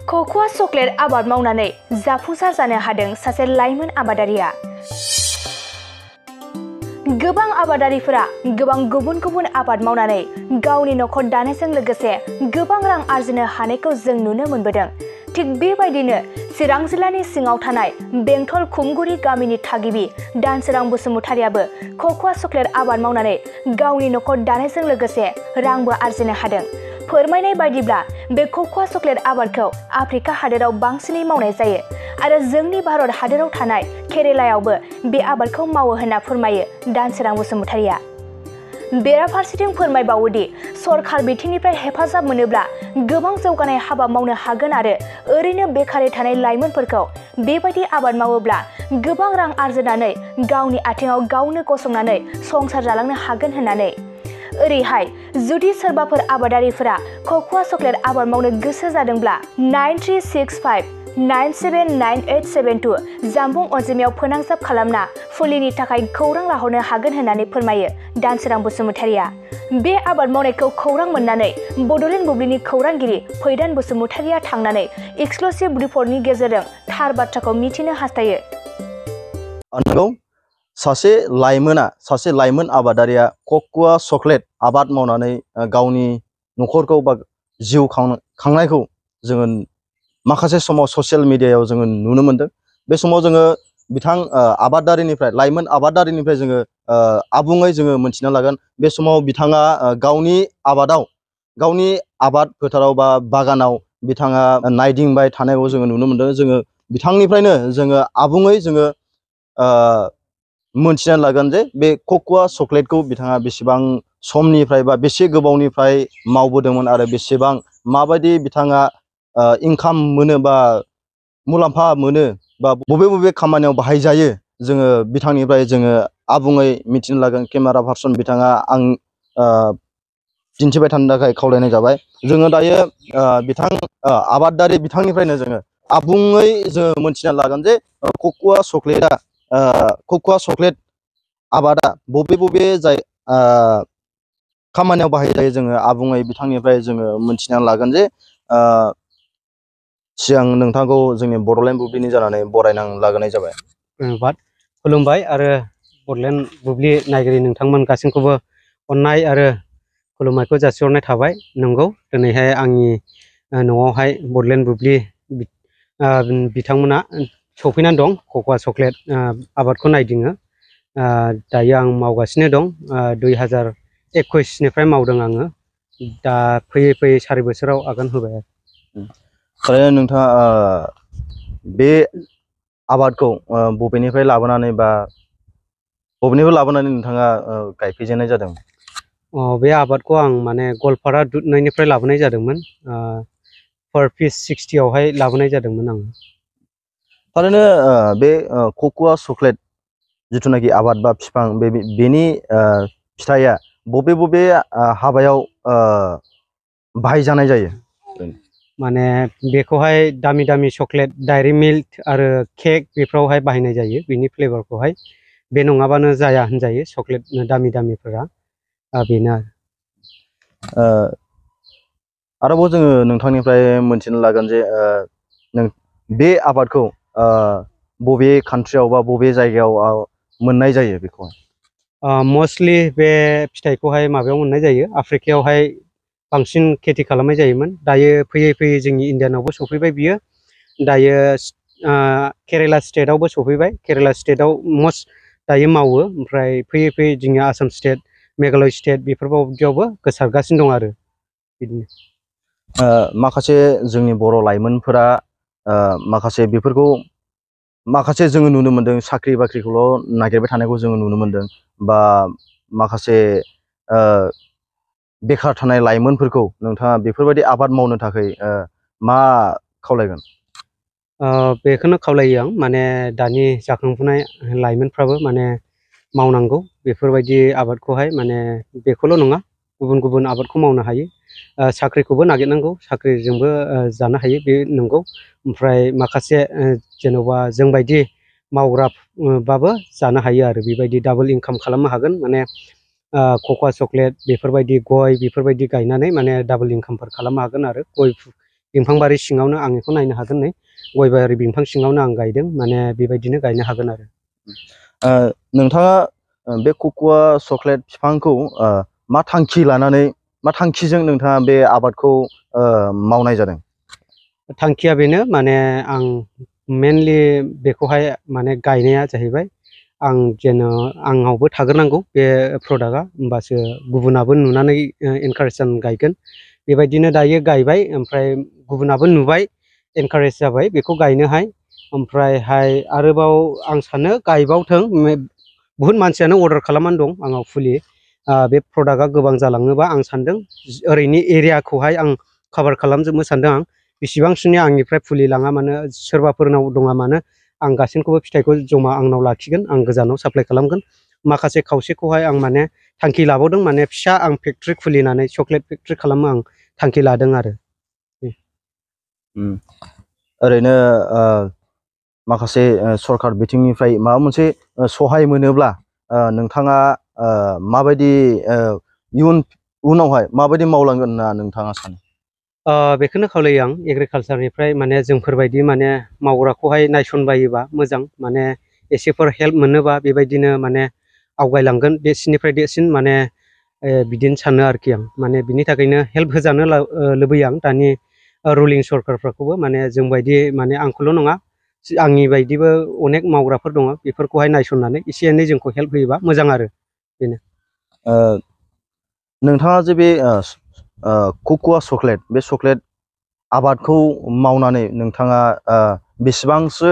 क'क'आ chocolate आबाद मावनानै जाफुंसार जानो हादों सासे लाइमोन आबादारिया। गोबां आबादारिफोरा गोबां गुबुन गुबुन आबाद मावनानै गावनि नखर दानायजों लोगोसे गोबां रां आर्जिनो हानायखौ जों नुनो मोनबोदों। थिग बेबायदिनो चिरां जिल्लानि सिङाव थानाय बेंटल खुमगुरि गामिनि थागिबि दानसोरां बसुमतारियाबो क'क'आ चकलेट आबाद मावनानै गावनि नखर दानायजों लोगोसे रांबो आर्जिनो हादों। फोरमायनाय बायदिब्ला बे क'क'आ चकलेट आबादखौ आफ्रिका हादोराव बांसिनै मावनाय जायो आरो जोंनि भारत हादोराव थानाय केरेलायावबो बे आबादखौ मावो होनना फोरमायो दानसोरां बसुमतारिया। बेराफारसेथिं फोरमायबावोदि सरखार बिथिंनिफ्राय हेफाजाब मोनोब्ला गोबां जौगानाय हाबा मावनो हागोन आरो ओरैनो बेखारै थानाय लाइमोनफोरखौ बेबायदि आबाद मावोब्ला गोबां रां आर्जिनानै गावनि आथिङाव गावनो गसंनानै संसार जालांनो हागोन होननानै। ओरैहाय जुदि सोरबाफोर आबादारिफोरा क'क'आ चकलेट आबाद मावनो गोसो जादोंब्ला 9365979872 जानबुं अनजिमायाव फोनांजाब खालामना फुलिनि थाखाय खौरां लाहरनो हागोन होननानै फोरमायो दानसोरां बसुमतारिया। बे आबाद मावनायखौ खौरां मोननानै बड'लेण्ड बुब्लिनि खौरांगिरि फैदान बसुमतारिया थांनानै एक्सक्लुसिभ रिपर्टनि गेजेरजों थार बाथ्राखौ मिथिनो हास्थायो। सासे लाइमोन आबादारिया क'क'आ चकलेट आबाद मावनानै गावनि नखरखौ बा जिउ खांनायखौ जोङो माखासे समाव ससियेल मिडियायाव जोङो नुनो मोनदों। बे समाव जोङो बिथां लाइमोन आबादारिनिफ्राय जोङो आबुङै जोङो मोनथिना लागोन। बे समाव बिथाङा गावनि आबाद फोथाराव बा बागानाव बिथाङा नायदिंबाय थानायखौ जोङो नुनो मोनदों। जोङो बिथांनिफ्रायनो जोङो आबुङै जोङो मोनथिना लागोन जे बे क'क'आ चकलेटखौ बिथाङा बेसेबां समनिफ्राय बा बेसे गोबावनिफ्राय मावबोदोंमोन आरो बेसेबां माबायदि बिथाङा इनकाम मोनो बा मुलाम्फा मोनो बा बबे खामानियाव बाहायजायो जोङो बिथांनिफ्राय जोङो आबुङै मिथिनो लागोन। केमेरा पार्सन बिथाङा आं दिन्थिबाय थानो थाखाय खावलायनाय जाबाय। जोङो दायो आबादारि बिथांनिफ्रायनो जोङो आबुङै जोङो मोनथिना लागोन जे क'क'आ चकलेट आबादा बबे खामानियाव बाहायजायो जोङो आबुङै बिथांनिफ्राय जोङो मोनथिना लागोन। जे सिगां नोंथांखौ जोंनि बड'लेण्ड बुब्लिनि जानानै बरायना लाग्रोनाय जाबाय। धन्यबाद, खुलुमबाय आरो बड'लेण्ड बुब्लि नायगिरि नोंथांमोन गासैखौबो अननाय आरो खुलुमनायखौ जासिहरनाय थाबाय। नंगौ, दिनैहाय आंनि न'आवहाय बड'लेण्ड बुब्लि बिथांमोना सफैनानै दं। क'क'आ चकलेट आबादखौ नायदिङो। दायो आं मावगासिनो दं। 2021निफ्राय मावदों आङो। दा फैयै 4 बोसोराव आगान होबाय। थारैनो नोंथाङा बे आबादखौ बबेनिफ्राय लाबोनानै नोंथाङा गायफैजेननाय जादों? बे आबादखौ आं माने गवालपारा दुधनैनिफ्राय लाबोनाय जादोंमोन। पर पिस 60आवहाय लाबोनाय जादोंमोन आं। थारैनो बे क'क'आ चकलेट जिथुनाखि आबाद बा बिफां बेनि फिथाइया बबे हाबायाव बाहायजानाय जायो? माने बेखौहाय दामि चकलेट, डायरी मिल्क आरो केक बेफोरावहाय बाहायनाय जायो। बिनि फ्लेभारखौहाय बे नङाबानो जाया होनजायो। चकलेट दामिफोरा बेनो। आरोबाव जोङो नोंथांनिफ्राय मोनथिनो लागोन जे बे आबादखौ बबे कान्ट्रियाव बा बबे जायगायाव मोननाय जायो बेखौहाय? मस्टलि बे फिथाइखौहाय माबायाव मोननाय जायो, आफ्रिकायावहाय बांसिन खेथि खालामनाय जायोमोन। दायो फैयै जोंनि इण्डियानावबो सफैबाय बियो। दायो केरेला स्टेटआवबो सफैबाय। केरेला स्टेटआव दायो मावो। ओमफ्राय फैयै जोंनि आसाम स्टेट, मेघालय स्टेट बेफोरबायदियावबो गोसारगासिनो दं आरो बिदिनो। माखासे जोंनि बर' लाइमोनफोरा माखासे जोङो नुनो मोनदों, साख्रि बाख्रिखौल' नागिरबाय थानायखौ जोङो नुनो मोनदों। बा माखासे बेखार थानाय लाइमोनफोरखौ नोंथाङा बेफोरबायदि आबाद मावनो थाखाय मा खावलायगोन? बेखौनो खावलायो आं, माने दानि जाखांफुनाय लाइमोनफ्राबो माने मावनांगौ बेफोरबायदि आबादखौहाय। माने बेखौल' नङा, गुबुन आबादखौ मावनो हायो। साख्रिखौबो नागिरनांगौ, साख्रिजोंबो जानो हायो, बे नंगौ। ओमफ्राय माखासे जेन'बा जोंबायदि मावग्राबाबो जानो हायो आरो बेबायदि डाबल इनकाम खालामनो हागोन। माने क'क'आ चकलेट बेफोरबायदि गय बेफोरबायदि गायनानै माने डाबल इनकामफोर खालामनो हागोन आरो बिफांबारि सिङावनो आं बेखौ नायनो हागोन नै गयबारि बिफां सिङावनो आं गायदों माने बेबायदिनो गायनो हागोन आरो नोंथाङा बे कक'आ चक्लेट बिफांखौ मा थांखि लानानै मा थांखिजों नोंथाङा बे आबादखौ मावनाय जादों? थांखिया बेनो माने आं मेनलि बेखौहाय माने गायनाया जाहैबाय आं जेन' आंनावबो थाग्रोनांगौ बे प्रडाक्टआ होमबासो गुबुनाबो नुनानै एनकारेज जानानै गायगोन बेबायदिनो दायो गायबाय ओमफ्राय गुबुनाबो नुबाय एनकारेज जाबाय बेखौ गायनोहाय ओमफ्रायहाय आरोबाव आं सानो गायबावथों बुहुत मानसियानो अर्डार खालामनानै दं आंनाव फुलि बे प्रडाक्टआ गोबां जालाङोबा आं सानदों ओरैनि एरियाखौहाय आं कभार खालामजोबनो सानदों आं बेसेबांसिनि आंनिफ्राय फुलि लाङा मानो सोरबाफोरनाव दङा मानो आं गासैखौबो फिथाइखौ जमा आंनाव लाखिगोन आं गोजानाव साप्लाइ खालामगोन माखासे खावसेखौहाय आं माने थांखि लाबावदों माने फिसा आं फेक्ट्रि खुलिनानै चक्लेट फेक्ट्रि खालामनो आं थांखि लादों आरो ओरैनो माखासे सरकार बिथिंनिफ्राय माबा मोनसे सहाय मोनोब्ला नोंथाङा माबायदि उनावहाय माबायदि मावलांगोन होनना नोंथाङा सानो? बेखौनो खावलायो आं एग्रिकालसारनिफ्राय माने जोंफोरबायदि माने मावग्राखौहाय नायसनबायोबा मोजां माने एसेफोर हेल्प मोनोबा बेबायदिनो माने आवगायलांगोन देरसिननिफ्राय देरसिन माने बिदिनो सानो आरोखि आं माने बिनि थाखायनो हेल्प होजानो लुबैयो आं दानि रुलिं सरकारफोरखौबो माने जोंबायदि माने आंखौल' नङा आंनि बायदिबो अनेक मावग्राफोर दङ बेफोरखौहाय नायसननानै एसे एनै जोंखौ हेल्प होयोबा मोजां आरो बेनो नोंथाङा जे बे कक'आ चक्लेट बे चक्लेट आबादखौ मावनानै नोंथाङा बेसेबांसो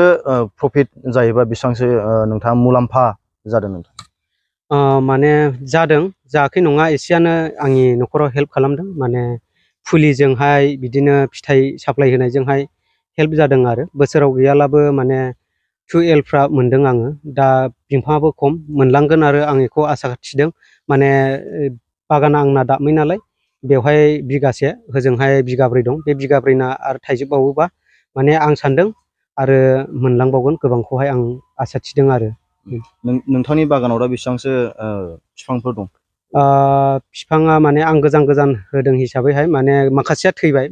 प्रफिट जायोबा बेसेबांसो नोंथाङा मुलाम्फा जादों नोंथां? माने जादों जायाखै नङा एसेयानो आंनि न'खराव हेल्प खालामदों माने फुलिजोंहाय बिदिनो फिथाइ साप्लाय होनायजोंहाय हेल्प जादों आरो बोसोराव गैयालाबो माने 2Lफ्रा मोनदों आङो दा बिफाङाबो खम मोनलांगोन आरो आं बेखौ आसा थिदों माने बागाना आंना दाबमै नालाय बेवहाय बिगासे होजोंहाय बिगाब्रै दं बे बिगाब्रैना आरो थाइजोबबावोबा माने आं सानदों आरो मोनलांबावगोन गोबांखौहाय आं आसा थिदों आरो नोंथांनि बागानाव दा बेसेबांसो बिफांफोर दं? बिफाङा माने आं गोजान गोजान होदों हिसाबैहाय माने माखासेया थैबाय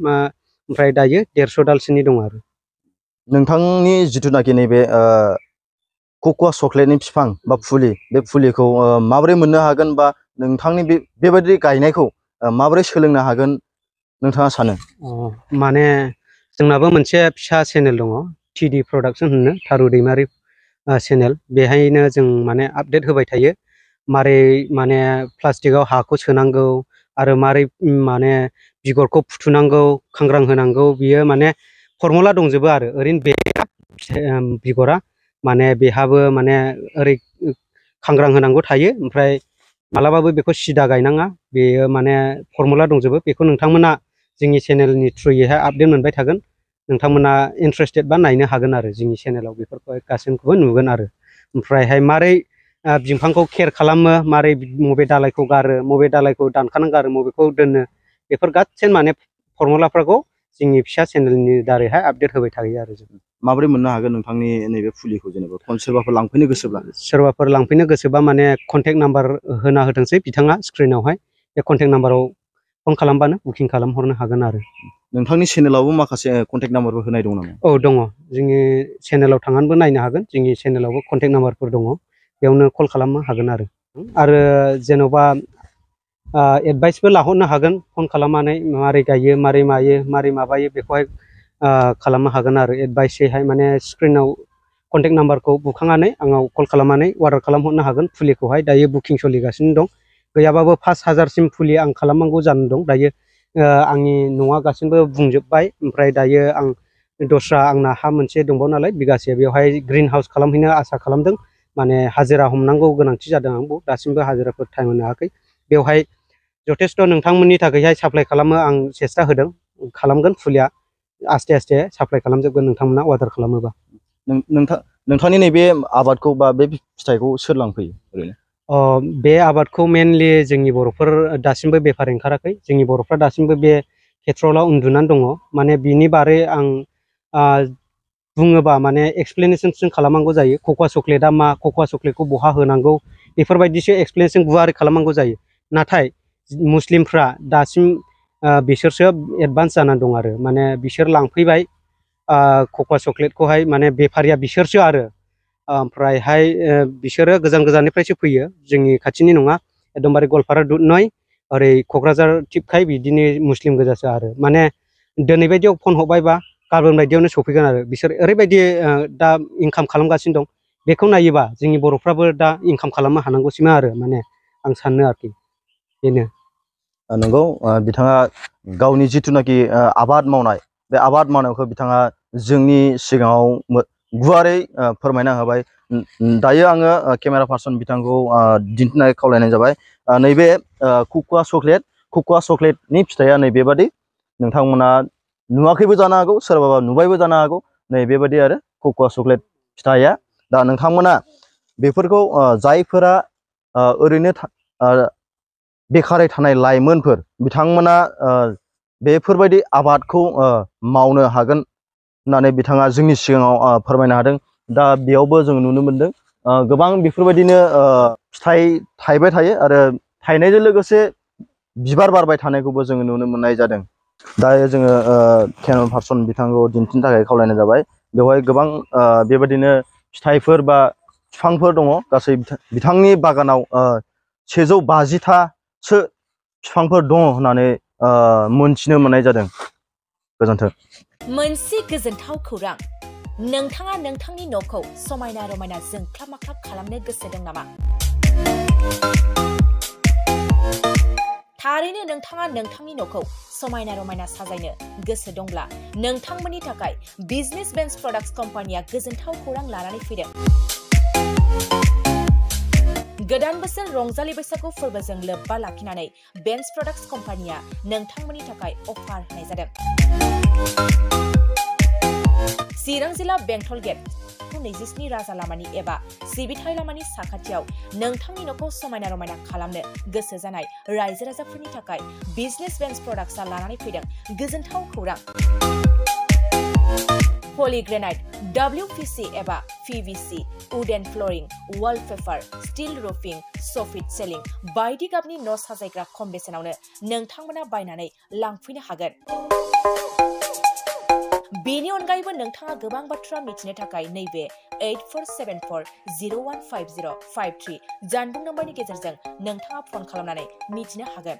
ओमफ्राय दायो 150 दालसोनि दं आरो नोंथांनि जिथुनाखि नैबे कक'आ चक्लेटनि बिफां बा फुलि बे फुलिखौ माबोरै मोननो हागोन बा नोंथांनि बेबायदि गायनायखौ माबोरै सोलोंनो हागोन नोंथाङा सानो? माने जोंनाबो मोनसे फिसा चेनेल दङ TD प्रडाक्सन होनो थारु दैमारि चेनेल बेहायनो जों माने आपडेट होबाय थायो मारै माने प्लास्टिकआव हाखौ सोनांगौ आरो मारै माने बिगरखौ फुथुनांगौ खांग्रां होनांगौ बियो माने फरमुला दंजोबो आरो ओरैनो बे बिगरा माने बेहाबो माने ओरै खांग्रां होनांगौ थायो ओमफ्राय मालाबाबो बेखौ सिदा गायनाङा बेयो माने फरमुला दंजोबो बेखौ नोंथांमोना जोंनि चेनेलनि थ्रुयैहाय आपडेट मोनबाय थागोन नोंथांमोना इन्ट्रेस्टेड बा नायनो हागोन आरो जोंनि चेनेलाव बेफोरखौहाय गासैखौबो नुगोन आरो ओमफ्रायहाय मारै बिफांखौ केयार खालामो मारै मबे दालायखौ गारो मबे दालायखौ दानखानानै गारो मबेखौ दोनो बेफोर गासै माने फरमुलाफोरखौ जोंनि फिसा चेनेलनि दारैहाय आपडेट होबाय थायो आरो जों माबोरै मोननो हागोन नोंथांनि नैबे फुलिखौ जेनेबा सोरबाफोर लांफैनो गोसोब्ला? सोरबाफोर लांफैनो गोसोबा माने कन्टेक्ट नाम्बार होना होथोंसै बिथाङा स्क्रिनावहाय बे कन्टेक्ट नाम्बाराव फन खालामबानो बुकिं खालामहरनो हागोन आरो नोंथांनि चेनेलावबो माखासे कन्टेक्ट नाम्बारफोर होनाय दं नामा? औ दङ जोंनि चेनेलाव थांनानैबो नायनो हागोन जोंनि चेनेलावबो कन्टेक्ट नाम्बारफोर दङ बेयावनो कल खालामनो हागोन आरो जेन'बा एडभाइसबो लाहरनो हागोन फन खालामनानै मारै गायो मारै मायो मारै माबायो बेखौहाय खालामनो हागोन आरो एडभाइसैहाय माने स्क्रिनाव कन्टेक्ट नाम्बारखौ बुखांनानै आंनाव कल खालामनानै अर्डार खालामहरनो हागोन फुलिखौहाय दायो बुकिं सोलिगासिनो दं गैयाबाबो 5000सिम फुलि आं खालामनांगौ जाना दं दायो आंनि न'आ गासिबो बुंजोबबाय ओमफ्राय दायो आं दस्रा आंना हा मोनसे दंबाव नालाय बिगासे बेवहाय ग्रिन हाउस खालामहैनो आसा खालामदों माने हाजिरा हमनांगौ गोनांथि जादों आंबो दासिमबो हाजिराफोर टाइम होनो हायाखै बेवहाय जथेस्थ' नोंथांमोननि थाखायहाय साप्लाइ खालामो आं सेस्था होदों खालामगोन फुलिया आस्थे आस्थे साप्लाइ खालामजोबगोन नोंथांमोना अर्डार खालामोबा नोंथांनि नैबे आबादखौ बा बे फिथाइखौ सोर लांफैयो ओरैनो? बे आबादखौ मेनलि जोंनि बर'फोर दासिमबो बेफार ओंखाराखै जोंनि बर'फ्रा दासिमबो बे खेथ्रआव उन्दुनानै दङ माने बिनि बारै आं बुङोबा माने एक्सप्लेनेसन खालामनांगौ जायो कक'आ चक्लेटआ मा कक'आ चक्लेटखौ बहा होनांगौ बेफोरबायदिसो एक्सप्लेनेसन गुवारै खालामनांगौ जायो नाथाय मुस्लिमफ्रा दासिम बिसोरसो एडभान्स जानानै दं आरो माने बिसोर लांफैबाय कक'आ चक्लेटखौहाय माने बेफारिया बिसोरसो आरो ओमफ्रायहाय बिसोरो गोजान गोजाननिफ्रायसो फैयो जोंनि खाथिनि नङा एकदमबारे गवालपारा दुधनय ओरै क'क्राझार टिपखाय बिदिनो मुस्लिम गोजासो आरो माने दिनै बायदियाव फन हरबायबा गाबोन बायदियावनो सफैगोन आरो बिसोर ओरैबायदि दा इनकाम खालामगासिनो दं बेखौ नायोबा जोंनि बर'फ्राबो दा इनकाम खालामनो हानांगौसिमा आरो माने आं सानो आरोखि बेनो नंगौ बिथाङा गावनि जिथुनाखि आबाद मावनाय बे आबाद मावनायखौ बिथाङा जोंनि सिगाङाव गुवारै फोरमायना होबाय दायो आङो केमेरा पार्सन बिथांखौ दिन्थिनाय खावलायनाय जाबाय नैबे कक'आ चक्लेटनि फिथाइया नैबेबादि नोंथांमोना नुवाखैबो जानो हागौ सोरबाबा नुबायबो जानो हागौ नैबेबादि आरो कक'आ चक्लेट फिथाइया दा नोंथांमोना बेफोरखौ जायफोरा ओरैनो बेखारै थानाय लाइमोनफोर बिथांमोना बेफोरबायदि आबादखौ मावनो हागोन होननानै बिथाङा जोंनि सिगाङाव फोरमायनो हादों दा बेयावबो जों नुनो मोनदों गोबां बेफोरबायदिनो फिथाइ थायबाय थायो आरो थायनायजों लोगोसे बिबार बारबाय थानायखौबो जोङो नुनो मोननाय जादों दायो जोङो केमेरा पार्सन बिथांखौ दिन्थिनो थाखाय खावलायनाय जाबाय बेवहाय गोबां बेबायदिनो फिथाइफोर बा बिफांफोर दङ गासै बिथांनि बागानाव 150थासो बिफांफोर दङ होननानै मोनथिनो मोननाय जादों गोजोन्थों मोनसे गोजोनथाव खौरां नोंथाङा नोंथांनि न'खौ समायना रमायना जोंख्लाब माख्लाब खालामनो गोसो दं नामा थारैनो नोंथाङा नोंथांनि न'खौ समायना रमायना साजायनो गोसो दंब्ला नोंथांमोननि थाखाय बिजनेस बेन्स प्रडाक्ट्स कम्पानिया गोजोनथाव खौरां लानानै फैदों गोदान बोसोर रंजालि बैसागु फोरबोजों लोब्बा लाखिनानै बेन्स प्रडाक्ट्स कम्पानिया नोंथांमोननि थाखाय अफार होनाय जादों चिरां जिल्ला बेंटल गेट 27 राजा लामानि एबा सिबिथाय लामानि साखाथियाव नोंथांनि न'खौ समायना रमायना खालामनो गोसो जानाय रायजो राजाफोरनि थाखाय बिजनेस बेन्स प्रडाक्ट्सआ लानानै फैदों गोजोनथाव खौरां पलिग्रेनाइट WPC एबा PVC wooden flooring wallpaper steel roofing soffit ceiling बायदि गाबनि न' साजायग्रा खम बेसेनावनो नोंथांमोना बायनानै लांफैनो हागोन बेनि अनगायैबो नोंथाङा गोबां बाथ्रा मिथिनो थाखाय नैबे 8474015053 जानबुं नम्बरनि गेजेरजों नोंथाङा फन खालामनानै मिथिनो हागोन